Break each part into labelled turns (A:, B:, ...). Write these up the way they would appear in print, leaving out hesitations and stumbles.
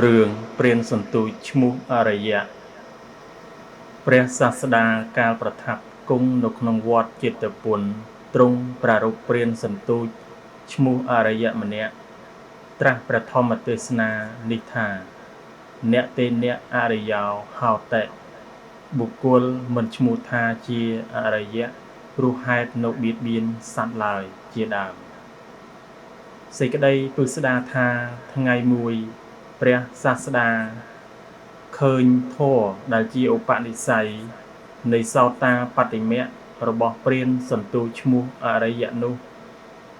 A: រឿងព្រានសន្ទូចឈ្មោះអរិយៈព្រះសាស្តាកាលប្រថាប់គង់នៅក្នុងវត្តចេតពុនទ្រង់ប្រារព្ធព្រានសន្ទូចឈ្មោះអរិយៈម្នាក់ត្រាស់ព្រះធម្មទេសនានេះថាអ្នកទេអ្នកអរិយោហោតៈបុគ្គលមិនឈ្មោះថាជាអរិយៈព្រោះហេតុនៅបៀតបៀនសត្វឡើយជាដើមសេចក្តីពិស្ដារថាថ្ងៃមួយព្រះសាស្តាឃើញធម៌ដែលជាឧបនិស្ស័យនៃសោតាបត្តិមៈរបស់ព្រានសន្ទូចឈ្មោះអរិយៈនោះ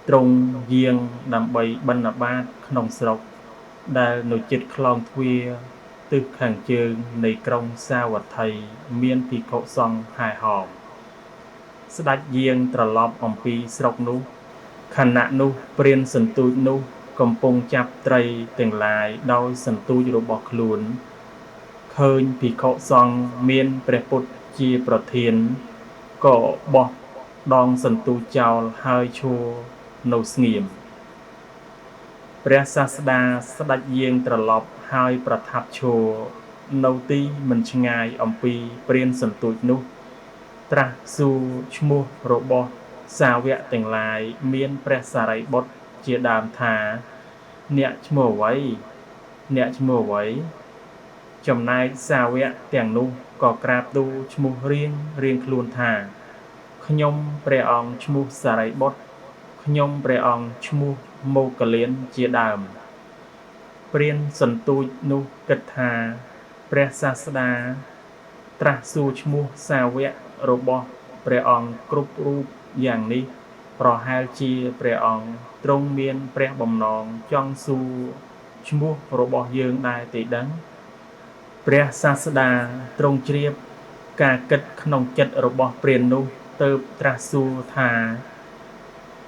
A: ទ្រង់យាងដើម្បីបិណ្ឌបាតក្នុងស្រុកដែលនៅជិតខ្លោងទ្វារទិសខាងជើងនៃក្រុងសាវត្ថីមានភិក្ខុសង្ឃហែហមស្ដេចយាងត្រឡប់អំពីស្រុកនោះខណៈនោះព្រានសន្ទូចនោះកំពុងចាប់ត្រីទាំងឡាយដោយសន្ទូចរបស់ខ្លួនឃើញភិក្ខុសង្ឃមានព្រះពុទ្ធជាប្រធានក៏បោះដងសន្ទូចចោលហើយឈរនៅស្ងៀមព្រះសាស្តាស្ដេចយាងត្រឡប់ហើយប្រថាប់ឈរនៅទីមិនឆ្ងាយអំពីព្រានសន្ទូចនោះត្រាស់សួរឈ្មោះរបស់សាវកទាំងឡាយមានព្រះសារីបុត្រជាដើមថាអ្នកឈ្មោះអ្វីអ្នកឈ្មោះអ្វីចំណែកសាវកទាំងនោះក៏ក្រាបទូលឈ្មោះរៀងខ្លួនថាខ្ញុំព្រះអង្គឈ្មោះសារីបុត្រខ្ញុំព្រះអង្គឈ្មោះមោគលានជាដើមព្រានសន្ទូចនោះគិតថាព្រះសាស្តាត្រាស់សួរឈ្មោះសាវករបស់ព្រះអង្គគ្រប់រូបយ៉ាងនេះប្រហែលជាព្រះអង្គទ្រង់មានព្រះបំណងចង់សួរឈ្មោះរបស់យើងដែរទេដឹងព្រះសាស្តាទ្រង់ជ្រាបការគិតក្នុងចិត្តរបស់ព្រាននោះទើបត្រាស់សួរថា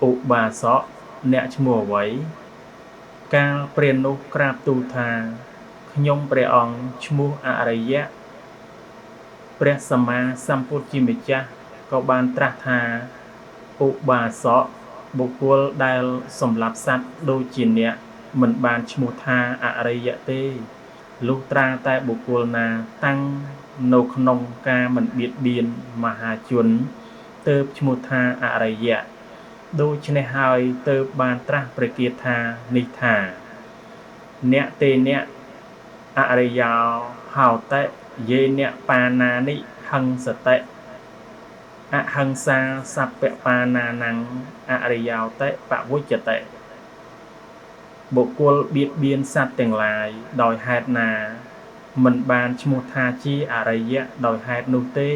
A: ឧបាសកអ្នកឈ្មោះអ្វីកាលព្រាននោះក្រាបទូលថាខ្ញុំព្រះអង្គឈ្មោះអរិយៈព្រះសម្មាសម្ពុទ្ធជាម្ចាស់ក៏បានត្រាស់ថាឧបាសកបុគ្គលដែលសម្លាប់សត្វដូចជាអ្នកមិនបានឈ្មោះថាអរិយៈទេលុះត្រាតែបុគ្គលណាតាំងនៅក្នុងការមិនបៀតបៀនមហាជនទើបឈ្មោះថាអរិយៈដូច្នេះហើយទើបបានត្រាស់ព្រះគាថានេះថាអ្នកទេអ្នកអរិយោហោតៈយេអ្នកបាណានិហឹង្សតិអហិង្សាសព្វបាណានំអរិយោតៈបវុជ្ជតិបុគ្គលបៀតបៀនសត្វទាំងឡាយដោយហេតុណាមិនបានឈ្មោះថាជាអរិយៈដោយហេតុនោះទេ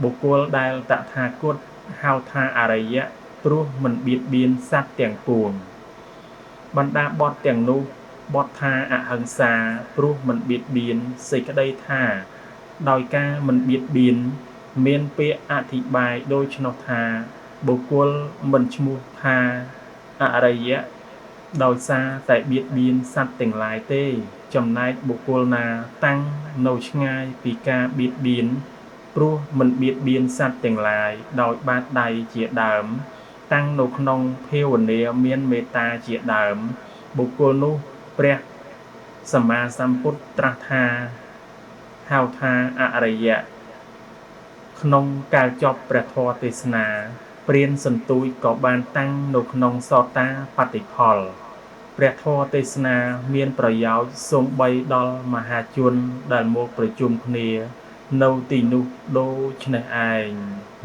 A: បុគ្គលដែលតថាគតហៅថាអរិយៈព្រោះមិនបៀតបៀនសត្វទាំងពួងបណ្ដាបទទាំងនោះបទថាអហិង្សាព្រោះមិនបៀតបៀនសេចក្តីថាដោយការមិនបៀតបៀនមានពាក្យអធិប្បាយដូច្នោះថាបុគ្គលមិនឈ្មោះថាអរិយៈដោយសារតែបៀតបៀនសត្វទាំងឡាយទេចំណែកបុគ្គលណាតាំងនៅឆ្ងាយពីការបៀតបៀនព្រោះមិនបៀតបៀនសត្វទាំងឡាយដោយបាតដៃជាដើមតាំងនៅក្នុងភាវនាមានមេត្តាជាដើមបុគ្គលនោះព្រះសម្មាសម្ពុទ្ធត្រាស់ថាហៅថាអរិយៈក្នុងកាលចប់ព្រះធម៌ទេសនាព្រានសន្ទូចក៏បានតាំងនៅក្នុងសោតាបត្តិផលព្រះធម៌ទេសនាមានប្រយោជន៍សូម្បីដល់មហាជនដែលមកប្រជុំគ្នានៅទីនោះដូច្នេះឯង